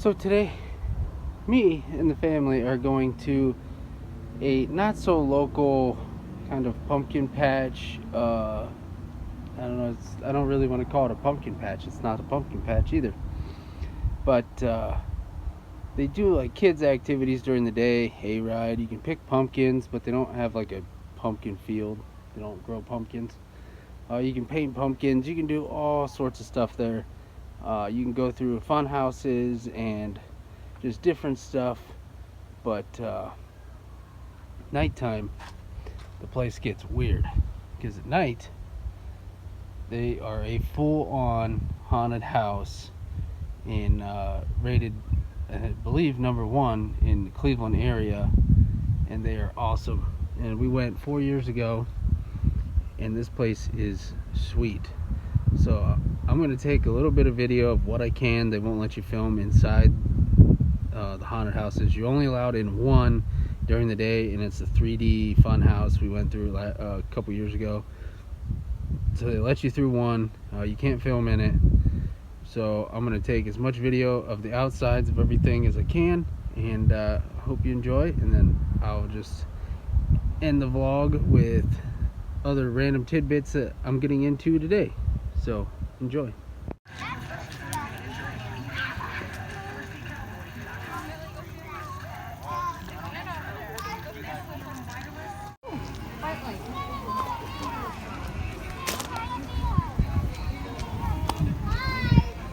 So today, me and the family are going to a not so local kind of pumpkin patch. I don't know. I don't really want to call it a pumpkin patch. It's not a pumpkin patch either. But they do like kids activities during the day. Hayride. You can pick pumpkins, but they don't have like a pumpkin field. They don't grow pumpkins. You can paint pumpkins. You can do all sorts of stuff there. You can go through fun houses and just different stuff. But nighttime, the place gets weird, because at night they are a full-on haunted house in rated, I believe, #1 in the Cleveland area, and they are awesome. And we went 4 years ago, and this place is sweet. So I'm going to take a little bit of video of what I can. They won't let you film inside the haunted houses. You're only allowed in one during the day, and it's a 3D fun house we went through a couple years ago. So they let you through one. You can't film in it. So I'm going to take as much video of the outsides of everything as I can, and hope you enjoy. And then I'll just end the vlog with other random tidbits that I'm getting into today. So enjoy.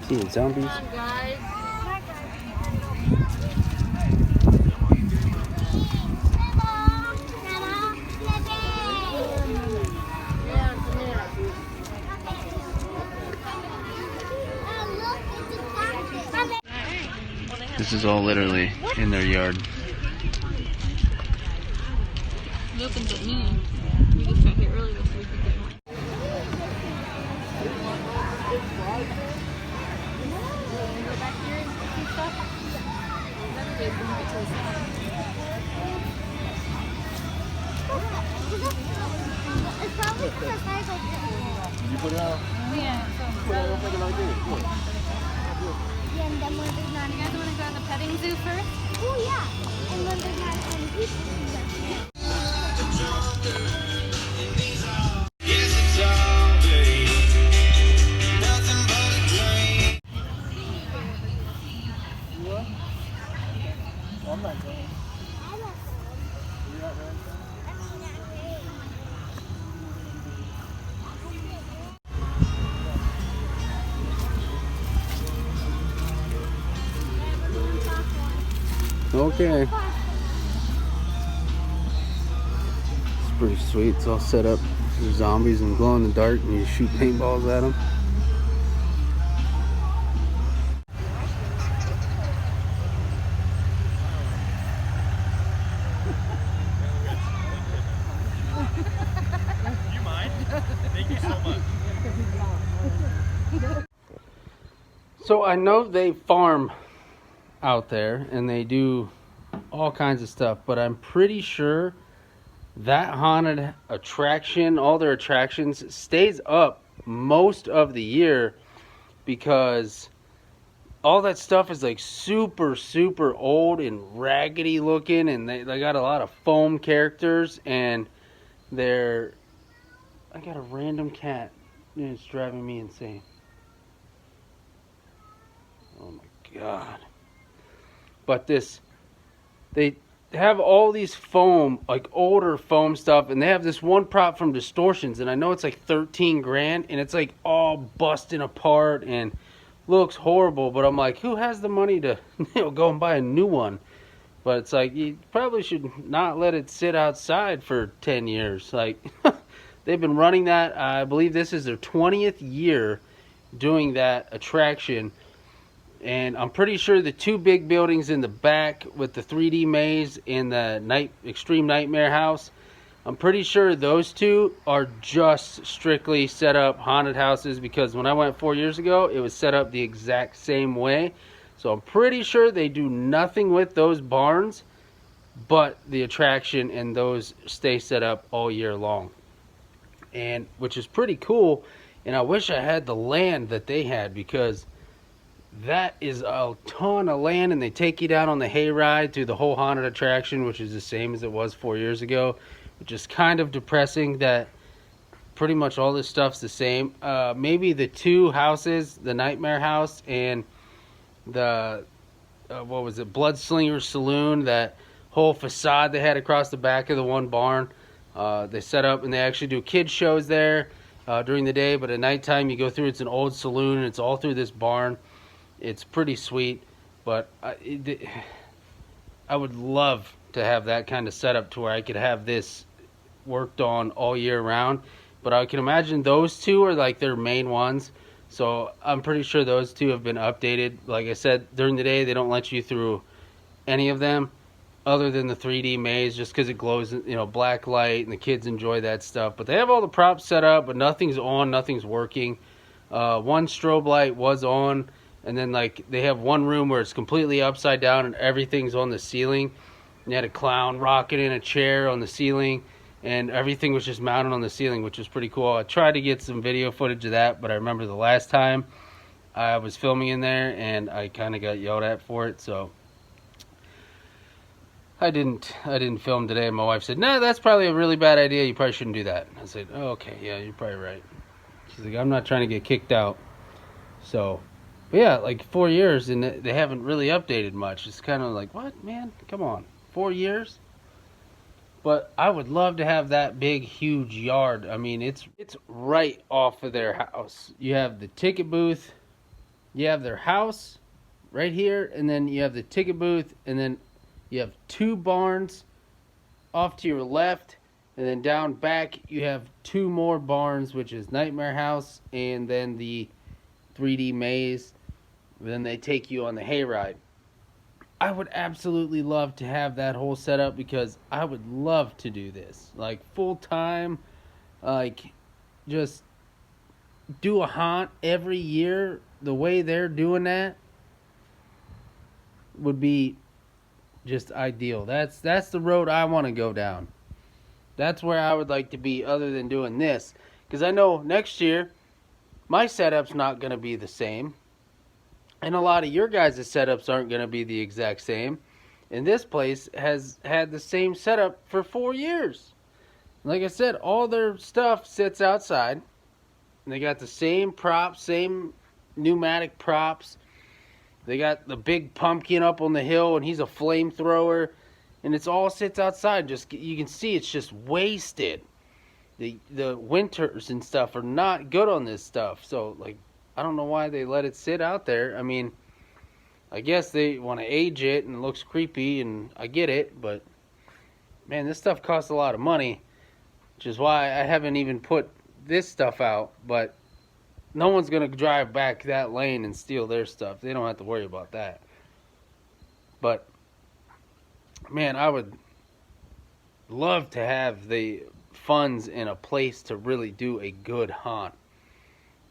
Seeing zombies. Come on, guys. This is all literally in their yard. It opens at noon. We just got here earlier so we could get one. Go back here and see stuff. It's probably for the size like this. Did you put it out? Yeah. Put it out like this. Look. Yeah, and then when there's not You guys want to go to the petting zoo first? oh yeah, and when there's not any people. I'm not going. I don't know. You're not going? Okay. It's pretty sweet. It's all set up. There's zombies and glow in the dark, and you shoot paintballs at them. You mind? Thank you so much. So I know they farm out there and they do all kinds of stuff, but I'm pretty sure that haunted attraction, all their attractions, stays up most of the year, because all that stuff is like super old and raggedy looking, and they got a lot of foam characters, and I got a random cat and it's driving me insane. Oh my god. But they have all these foam, like older foam stuff, and they have this one prop from Distortions, and I know it's like 13 grand, and it's like all busting apart and looks horrible, but I'm like, who has the money to go and buy a new one? But it's like, you probably should not let it sit outside for 10 years. Like, they've been running that, I believe this is their 20th year doing that attraction. And I'm pretty sure the two big buildings in the back with the 3D maze and the Extreme Nightmare House, I'm pretty sure those two are just strictly set up haunted houses, because when I went 4 years ago, it was set up the exact same way. So I'm pretty sure they do nothing with those barns, but the attraction and those stay set up all year long. And which is pretty cool. And I wish I had the land that they had, because that is a ton of land, and they take you down on the hayride through the whole haunted attraction, which is the same as it was 4 years ago, which is kind of depressing that pretty much all this stuff's the same. Maybe the two houses, the Nightmare House and the what was it, Bloodslinger Saloon, that whole facade they had across the back of the one barn. They set up and they actually do kids shows there during the day, but at nighttime you go through. It's an old saloon and it's all through this barn. It's pretty sweet, but I would love to have that kind of setup to where I could have this worked on all year round. But I can imagine those two are like their main ones. So I'm pretty sure those two have been updated. Like I said, during the day they don't let you through any of them other than the 3D maze, just because it glows, black light, and the kids enjoy that stuff. But they have all the props set up, but nothing's on, nothing's working. One strobe light was on, and then like they have one room where it's completely upside down and everything's on the ceiling. And you had a clown rocking in a chair on the ceiling, and everything was just mounted on the ceiling, which was pretty cool. I tried to get some video footage of that, but I remember the last time I was filming in there and I kind of got yelled at for it, so I didn't film today. My wife said, "No, that's probably a really bad idea. You probably shouldn't do that." I said, "Oh, okay, yeah, you're probably right." She's like, "I'm not trying to get kicked out." So, but yeah, like 4 years and they haven't really updated much. It's kind of like, what, man? Come on, 4 years? But I would love to have that big, huge yard. I mean, it's right off of their house. You have the ticket booth, you have their house right here, and then you have the ticket booth, and then you have two barns off to your left, and then down back you have two more barns, which is Nightmare House and then the 3D maze. Then they take you on the hayride. I would absolutely love to have that whole setup because I would love to do this. Like full time, like just do a haunt every year the way they're doing that would be just ideal. That's the road I want to go down. That's where I would like to be other than doing this. Because I know next year my setup's not going to be the same. And a lot of your guys' setups aren't going to be the exact same. And this place has had the same setup for 4 years. Like I said, all their stuff sits outside. And they got the same props, same pneumatic props. They got the big pumpkin up on the hill, and he's a flamethrower. And it's all sits outside. Just you can see it's just wasted. The winters and stuff are not good on this stuff. So, like, I don't know why they let it sit out there. I mean, I guess they want to age it and it looks creepy, and I get it, but man, this stuff costs a lot of money, which is why I haven't even put this stuff out. But no one's going to drive back that lane and steal their stuff. They don't have to worry about that. But man, I would love to have the funds and a place to really do a good haunt.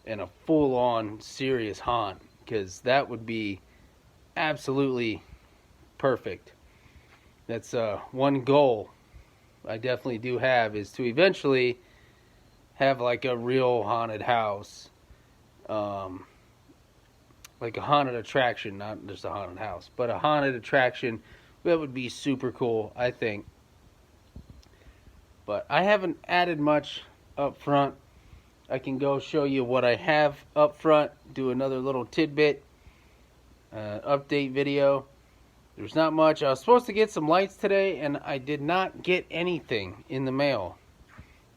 And a full-on serious haunt, because that would be absolutely perfect. That's one goal I definitely do have, is to eventually have like a real haunted house, like a haunted attraction, not just a haunted house, but a haunted attraction. That would be super cool, I think. But I haven't added much up front. I can go show you what I have up front, do another little tidbit update video. There's not much. I was supposed to get some lights today, and I did not get anything in the mail.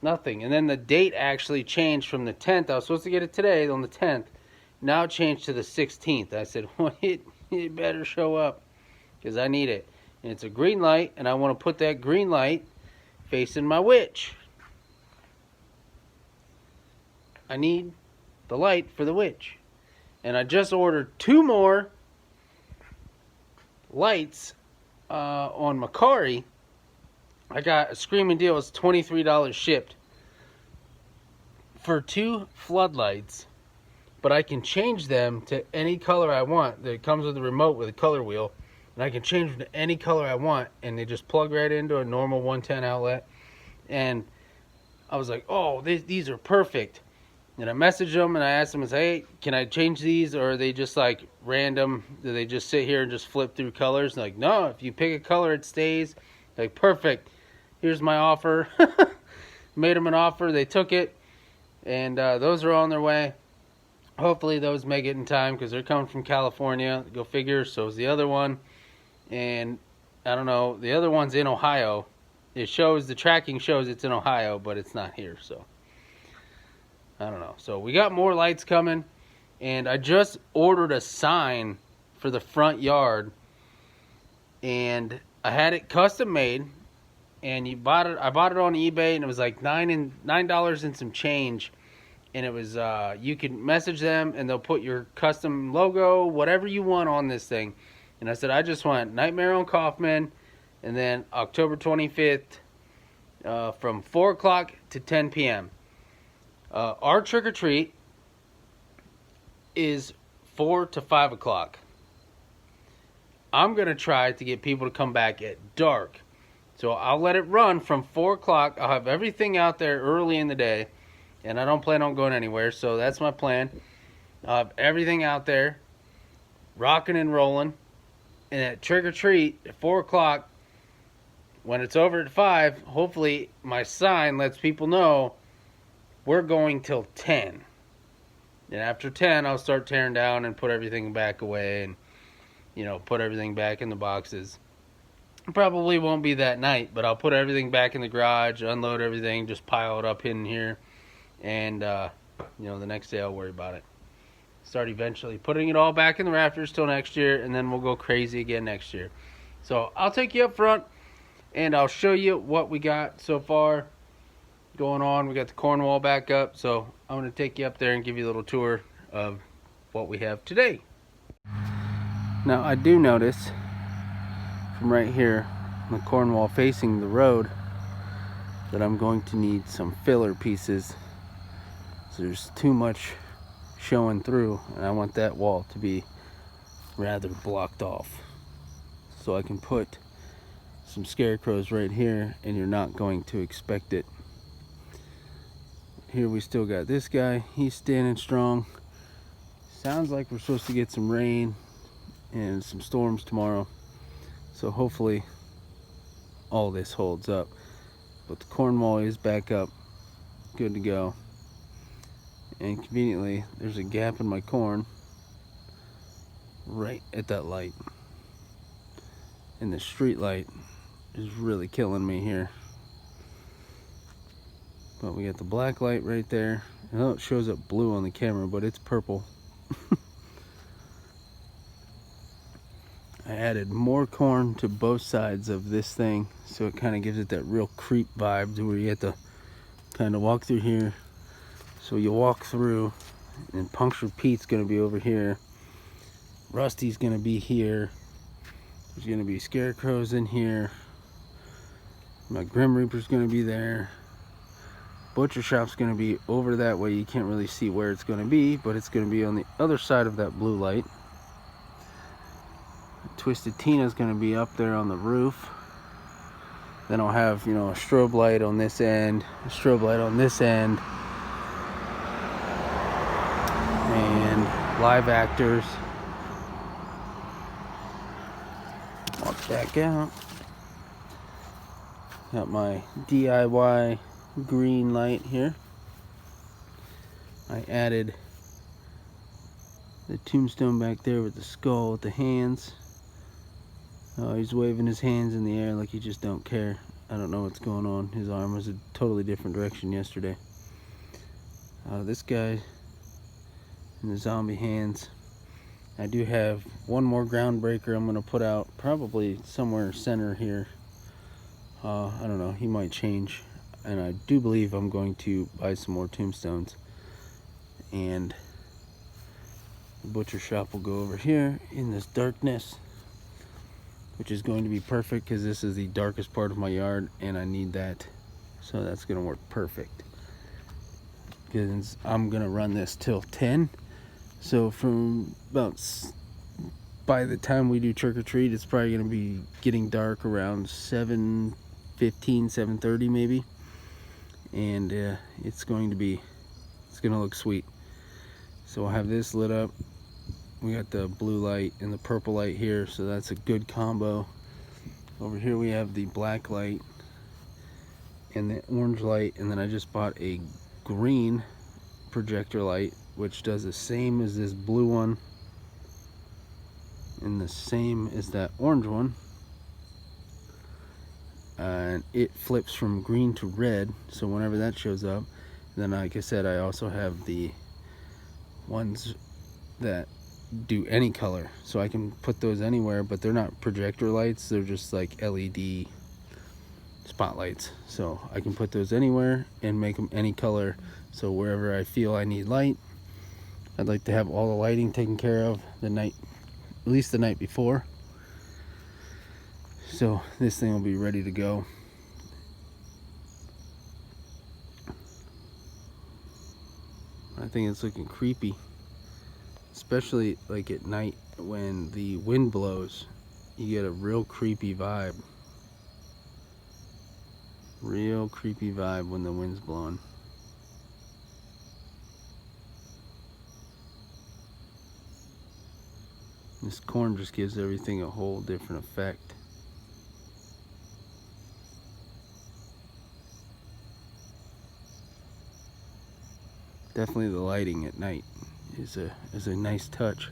Nothing. And then the date actually changed from the 10th. I was supposed to get it today on the 10th. Now it changed to the 16th. I said, well, it better show up because I need it. And it's a green light, and I want to put that green light facing my witch. I need the light for the witch. And I just ordered 2 more lights on Macari. I got a screaming deal. It's $23 shipped for 2 floodlights. But I can change them to any color I want. It comes with a remote with a color wheel. And I can change them to any color I want. And they just plug right into a normal 110 outlet. And I was like, oh, these are perfect. And I messaged them and I asked them, hey, can I change these, or are they just like random? Do they just sit here and just flip through colors? And like, no, if you pick a color, it stays. Like, perfect. Here's my offer. Made them an offer. They took it, and those are on their way. Hopefully those make it in time because they're coming from California. Go figure. So is the other one. And I don't know. The other one's in Ohio. It shows, the tracking shows it's in Ohio, but it's not here. So I don't know. So we got more lights coming. And I just ordered a sign for the front yard. And I had it custom made. And I bought it on eBay, and it was like $9 and some change. And it was, you can message them and they'll put your custom logo, whatever you want on this thing. And I said, I just want Nightmare on Kaufman, and then October 25th from 4 o'clock to 10 p.m. Our trick-or-treat is 4 to 5 o'clock. I'm going to try to get people to come back at dark. So I'll let it run from 4 o'clock. I'll have everything out there early in the day. And I don't plan on going anywhere, so that's my plan. I'll have everything out there, rocking and rolling. And at trick-or-treat at 4 o'clock, when it's over at 5, hopefully my sign lets people know we're going till 10. And after 10, I'll start tearing down and put everything back away and, you know, put everything back in the boxes. Probably won't be that night, but I'll put everything back in the garage, unload everything, just pile it up in here. And, you know, the next day I'll worry about it. Start eventually putting it all back in the rafters till next year, and then we'll go crazy again next year. So I'll take you up front, and I'll show you what we got so far going on. We got the corn wall back up, so I'm going to take you up there and give you a little tour of what we have today. Now, I do notice from right here, the corn wall facing the road, that I'm going to need some filler pieces. There's too much showing through, and I want that wall to be rather blocked off, so I can put some scarecrows right here and you're not going to expect it. Here we still got this guy, he's standing strong. Sounds like we're supposed to get some rain and some storms tomorrow, so hopefully all this holds up. But the corn wall is back up, good to go. And conveniently, there's a gap in my corn right at that light. And the street light is really killing me here. But we got the black light right there. I know it shows up blue on the camera, but it's purple. I added more corn to both sides of this thing, so it kind of gives it that real creep vibe to where you have to kind of walk through here. So you walk through, and Punctured Pete's going to be over here. Rusty's going to be here. There's going to be scarecrows in here. My Grim Reaper's going to be there. Butcher Shop's going to be over that way. You can't really see where it's going to be, but it's going to be on the other side of that blue light. Twisted Tina's going to be up there on the roof. Then I'll have, you know, a strobe light on this end, a strobe light on this end. And live actors. Walk back out. Got my DIY green light here. I added the tombstone back there with the skull with the hands. Oh, he's waving his hands in the air like he just don't care. I don't know what's going on. His arm was a totally different direction yesterday. This guy and the zombie hands. I do have one more groundbreaker I'm going to put out probably somewhere center here. I don't know, he might change. And I do believe I'm going to buy some more tombstones. And the butcher shop will go over here in this darkness, which is going to be perfect because this is the darkest part of my yard and I need that. So that's going to work perfect. Because I'm going to run this till 10. So from about, by the time we do trick-or-treat, it's probably going to be getting dark around 7:15, 7:30 maybe. And it's going to be It's gonna look sweet. So we'll have this lit up. We got the blue light and the purple light here, so that's a good combo. Over here we have the black light and the orange light, and then I just bought a green projector light, which does the same as this blue one and the same as that orange one. And it flips from green to red, so whenever that shows up. Then, like I said, I also have the ones that do any color, so I can put those anywhere, but they're not projector lights, they're just like LED spotlights, so I can put those anywhere and make them any color. So wherever I feel I need light, I'd like to have all the lighting taken care of the night, at least the night before, so this thing will be ready to go. I think it's looking creepy, especially like at night when the wind blows. You get a real creepy vibe. Real creepy vibe when the wind's blowing. This corn just gives everything a whole different effect. Definitely the lighting at night is a nice touch.